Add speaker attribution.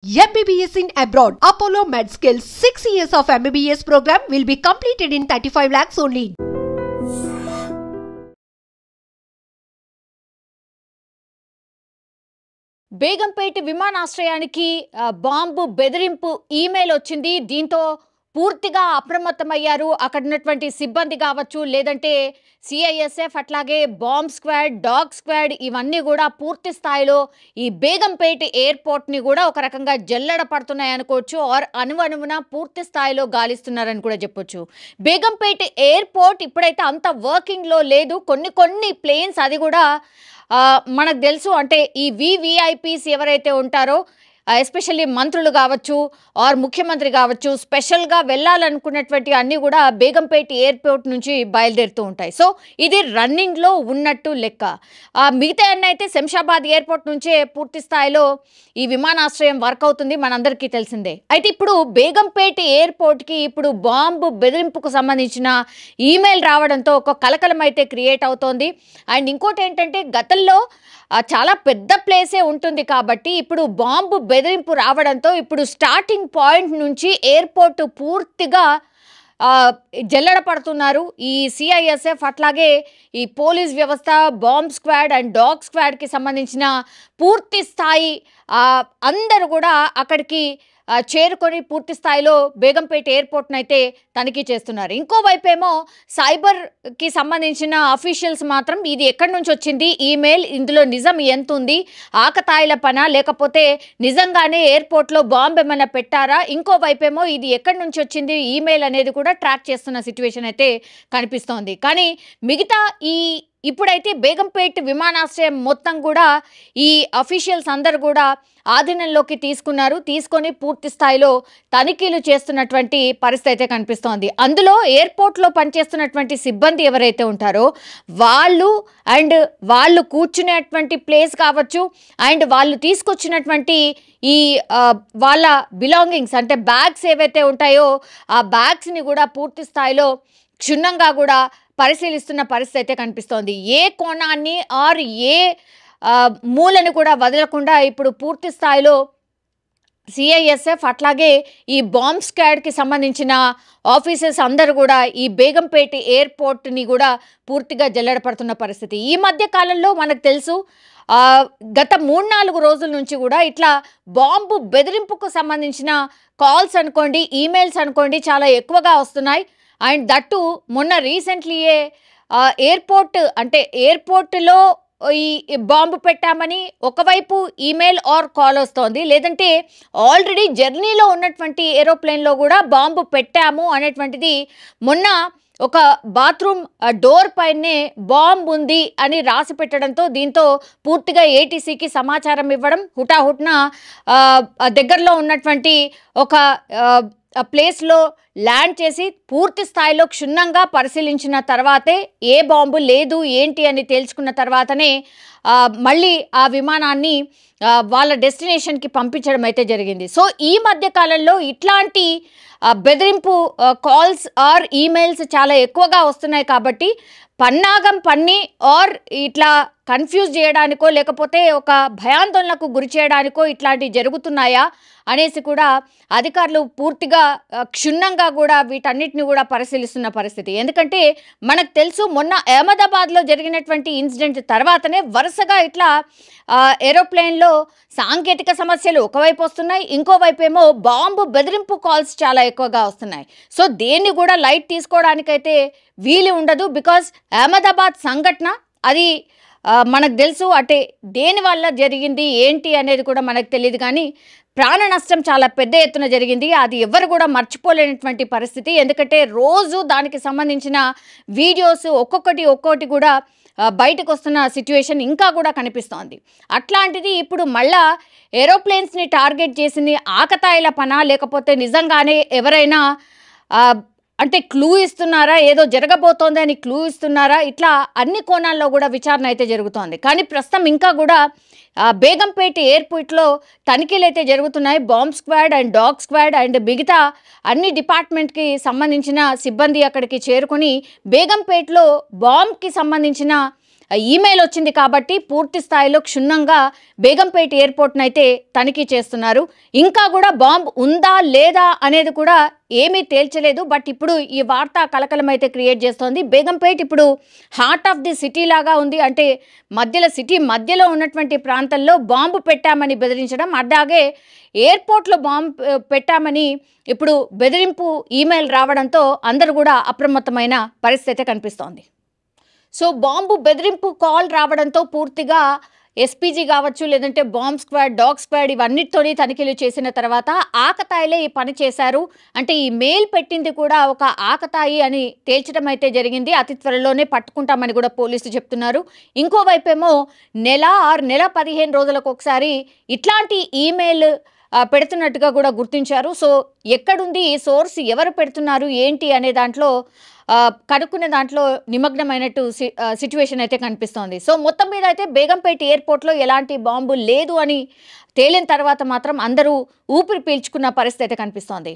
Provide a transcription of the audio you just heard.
Speaker 1: MBBS in abroad. Apollo MedSkill 6 years of MBBS program will be completed in 35 lakhs only.
Speaker 2: Begumpet విమానాశ్రయానికి bomb బెదిరింపు email వచ్చింది. దీంతో పూర్తిగా అప్రమత్తమయ్యారు అక్కడ ఉన్నటువంటి సిబ్బంది కావచ్చు, లేదంటే సిఐఎస్ఎఫ్, అట్లాగే బాంబ్ స్క్వాడ్, డాగ్ స్క్వాడ్, ఇవన్నీ కూడా పూర్తి స్థాయిలో ఈ బేగంపేట ఎయిర్పోర్ట్ని కూడా ఒక రకంగా జల్లెడ పడుతున్నాయి అనుకోవచ్చు. ఆర్ అనువనువున పూర్తి స్థాయిలో గాలిస్తున్నారని కూడా చెప్పొచ్చు. బేగంపేట ఎయిర్పోర్ట్ ఇప్పుడైతే అంత వర్కింగ్లో లేదు. కొన్ని ప్లేన్స్ అది కూడా మనకు తెలుసు, అంటే ఈ వివిఐపీస్ ఎవరైతే ఉంటారో, ఎస్పెషల్లీ మంత్రులు కావచ్చు ఆర్ ముఖ్యమంత్రి కావచ్చు, స్పెషల్గా వెళ్ళాలనుకున్నటువంటి అన్నీ కూడా బేగంపేట ఎయిర్పోర్ట్ నుంచి బయలుదేరుతూ ఉంటాయి. సో ఇది రన్నింగ్లో ఉన్నట్టు లెక్క. మిగతా అన్నీ అయితే శంషాబాద్ ఎయిర్పోర్ట్ నుంచే పూర్తి స్థాయిలో ఈ విమానాశ్రయం వర్క్ అవుతుంది, మనందరికీ తెలిసిందే. అయితే ఇప్పుడు బేగంపేట ఎయిర్పోర్ట్కి ఇప్పుడు బాంబు బెదిరింపుకు సంబంధించిన ఈమెయిల్ రావడంతో ఒక కలకలం అయితే క్రియేట్ అవుతోంది. అండ్ ఇంకోటి ఏంటంటే, గతంలో చాలా పెద్ద ప్లేసే ఉంటుంది కాబట్టి ఇప్పుడు బాంబు బెదిరింపు రావడంతో ఇప్పుడు స్టార్టింగ్ పాయింట్ నుంచి ఎయిర్పోర్ట్ పూర్తిగా జల్లెడ పడుతున్నారు. ఈ సిఐఎస్ఎఫ్, అట్లాగే ఈ పోలీస్ వ్యవస్థ, బాంబ్ స్క్వాడ్ అండ్ డాగ్ స్క్వాడ్కి సంబంధించిన పూర్తి స్థాయి అందరూ కూడా అక్కడికి చేరుకొని పూర్తి స్థాయిలో బేగంపేట ఎయిర్పోర్ట్ను అయితే తనిఖీ చేస్తున్నారు. ఇంకోవైపు ఏమో సైబర్కి సంబంధించిన అఫీషియల్స్ మాత్రం ఇది ఎక్కడి నుంచి వచ్చింది ఈమెయిల్, ఇందులో నిజం ఎంత ఉంది, ఆకతాయిల పనా లేకపోతే నిజంగానే ఎయిర్పోర్ట్లో బాంబు ఏమైనా పెట్టారా, ఇంకోవైపు ఏమో ఇది ఎక్కడి నుంచి వచ్చింది ఈమెయిల్ అనేది కూడా ట్రాక్ చేస్తున్న సిచ్యువేషన్ అయితే కనిపిస్తోంది. కానీ మిగతా ఇప్పుడైతే బేగంపేట విమానాశ్రయం మొత్తం కూడా ఈ అఫీషియల్స్ అందరూ కూడా ఆధీనంలోకి తీసుకొని పూర్తి స్థాయిలో తనిఖీలు చేస్తున్నటువంటి పరిస్థితి అయితే కనిపిస్తోంది. అందులో ఎయిర్పోర్ట్లో పనిచేస్తున్నటువంటి సిబ్బంది ఎవరైతే ఉంటారో వాళ్ళు కూర్చునేటువంటి ప్లేస్ కావచ్చు, అండ్ వాళ్ళు తీసుకొచ్చినటువంటి ఈ వాళ్ళ బిలాంగింగ్స్ అంటే బ్యాగ్స్ ఏవైతే ఉంటాయో ఆ బ్యాగ్స్ని కూడా పూర్తి స్థాయిలో క్షుణ్ణంగా కూడా పరిశీలిస్తున్న పరిస్థితి అయితే కనిపిస్తోంది. ఏ కోణాన్ని ఆర్ ఏ మూలను కూడా వదలకుండా ఇప్పుడు పూర్తి స్థాయిలో సిఐఎస్ఎఫ్, అట్లాగే ఈ బాంబ్ స్క్వాడ్కి సంబంధించిన ఆఫీసర్స్ అందరూ కూడా ఈ బేగంపేట ఎయిర్పోర్ట్ని కూడా పూర్తిగా జల్లెడపడుతున్న పరిస్థితి. ఈ మధ్య కాలంలో మనకు తెలుసు, గత 3-4 రోజుల నుంచి కూడా ఇట్లా బాంబు బెదిరింపుకు సంబంధించిన కాల్స్ అనుకోండి, ఈమెయిల్స్ అనుకోండి, చాలా ఎక్కువగా వస్తున్నాయి. అండ్ దట్టు మొన్న రీసెంట్లీయే ఎయిర్పోర్ట్లో ఈ బాంబు పెట్టామని ఒకవైపు ఈమెయిల్ ఆర్ కాల్ వస్తోంది, లేదంటే ఆల్రెడీ జర్నీలో ఉన్నటువంటి ఏరోప్లేన్లో కూడా బాంబు పెట్టాము అనేటువంటిది మొన్న ఒక బాత్రూమ్ డోర్ పైనే బాంబు ఉంది అని రాసి పెట్టడంతో దీంతో పూర్తిగా ఏటీసీకి సమాచారం ఇవ్వడం, హుటాహుట్న దగ్గరలో ఉన్నటువంటి ఒక ప్లేస్లో ల్యాండ్ చేసి పూర్తి స్థాయిలో క్షుణ్ణంగా పరిశీలించిన తర్వాతే ఏ బాంబు లేదు ఏంటి అని తేల్చుకున్న తర్వాతనే మళ్ళీ ఆ విమానాన్ని వాళ్ళ డెస్టినేషన్కి పంపించడం అయితే జరిగింది. సో ఈ మధ్య కాలంలో ఇట్లాంటి బెదిరింపు కాల్స్ ఆర్ ఈమెయిల్స్ చాలా ఎక్కువగా వస్తున్నాయి కాబట్టి పన్నాగం పన్ని ఆర్ ఇట్లా కన్ఫ్యూజ్ చేయడానికో లేకపోతే ఒక భయాందోళనకు గురి చేయడానికో ఇట్లాంటివి జరుగుతున్నాయా అనేసి కూడా అధికారులు పూర్తిగా క్షుణ్ణంగా కూడా వీటన్నిటిని కూడా పరిశీలిస్తున్న పరిస్థితి. ఎందుకంటే మనకు తెలుసు, మొన్న అహ్మదాబాద్లో జరిగినటువంటి ఇన్సిడెంట్ తర్వాతనే వరుసగా ఇట్లా ఏరోప్లేన్లో సాంకేతిక సమస్యలు ఒకవైపు వస్తున్నాయి, ఇంకోవైపు ఏమో బాంబు బెదిరింపు కాల్స్ చాలా ఎక్కువగా వస్తున్నాయి. సో దేన్ని కూడా లైట్ తీసుకోవడానికైతే వీలు ఉండదు. బికాజ్ అహ్మదాబాద్ సంఘటన అది మనకు తెలుసు, అంటే దేనివల్ల జరిగింది ఏంటి అనేది కూడా మనకు తెలియదు, కానీ ప్రాణ నష్టం చాలా పెద్ద ఎత్తున జరిగింది. అది ఎవరు కూడా మర్చిపోలేనటువంటి పరిస్థితి. ఎందుకంటే రోజు దానికి సంబంధించిన వీడియోస్ ఒక్కొక్కటి కూడా బయటకు వస్తున్న సిచ్యువేషన్ ఇంకా కూడా కనిపిస్తోంది. అట్లాంటిది ఇప్పుడు మళ్ళా ఏరోప్లేన్స్ని టార్గెట్ చేసింది ఆకతాయిల పనా లేకపోతే నిజంగానే ఎవరైనా అంటే క్లూ ఇస్తున్నారా, ఏదో జరగబోతోంది అని క్లూ ఇస్తున్నారా, ఇట్లా అన్ని కోణాల్లో కూడా విచారణ అయితే జరుగుతోంది. కానీ ప్రస్తుతం ఇంకా కూడా బేగంపేట ఎయిర్పోర్ట్లో తనిఖీలు అయితే జరుగుతున్నాయి. Bomb squad and dog squad and మిగతా అన్ని డిపార్ట్మెంట్కి సంబంధించిన సిబ్బంది అక్కడికి చేరుకొని బేగంపేటలో బాంబ్కి సంబంధించిన ఈమెయిల్ వచ్చింది కాబట్టి పూర్తి స్థాయిలో క్షుణ్ణంగా బేగంపేట ఎయిర్పోర్ట్ను అయితే తనిఖీ చేస్తున్నారు. ఇంకా కూడా బాంబు ఉందా లేదా అనేది కూడా ఏమీ తేల్చలేదు. బట్ ఇప్పుడు ఈ వార్త కలకలం అయితే క్రియేట్ చేస్తోంది. బేగంపేట ఇప్పుడు హార్ట్ ఆఫ్ ది సిటీ లాగా ఉంది. అంటే సిటీ మధ్యలో ఉన్నటువంటి ప్రాంతంలో బాంబు పెట్టామని బెదిరించడం, అలాగే ఎయిర్పోర్ట్లో బాంబు పెట్టామని ఇప్పుడు బెదిరింపు ఈమెయిల్ రావడంతో అందరూ కూడా అప్రమత్తమైన పరిస్థితి కనిపిస్తోంది. సో బాంబు బెదిరింపు కాల్ రావడంతో పూర్తిగా ఎస్పీజీ కావచ్చు, లేదంటే బాంబ్ స్క్వాడ్, డాగ్ స్క్వాడ్ ఇవన్నిటితోని తనిఖీలు చేసిన తర్వాత ఆకతాయిలే ఈ పని చేశారు, అంటే ఈ మెయిల్ పెట్టింది కూడా ఒక ఆకతాయి అని తేల్చడం అయితే జరిగింది. అతి త్వరలోనే పట్టుకుంటామని కూడా పోలీసులు చెప్తున్నారు. ఇంకోవైపేమో నెల 15 రోజులకు ఒకసారి ఇట్లాంటి ఈమెయిల్ పెడుతున్నట్టుగా కూడా గుర్తించారు. సో ఎక్కడుంది ఈ సోర్స్, ఎవరు పెడుతున్నారు ఏంటి అనే దాంట్లో కనుక్కునే దాంట్లో నిమగ్నమైనట్టు సిచ్యువేషన్ అయితే కనిపిస్తోంది. సో మొత్తం మీద అయితే బేగంపేట ఎయిర్పోర్ట్లో ఎలాంటి బాంబు లేదు అని తేలిన తర్వాత మాత్రం అందరూ ఊపిరి పీల్చుకున్న పరిస్థితి అయితే కనిపిస్తోంది.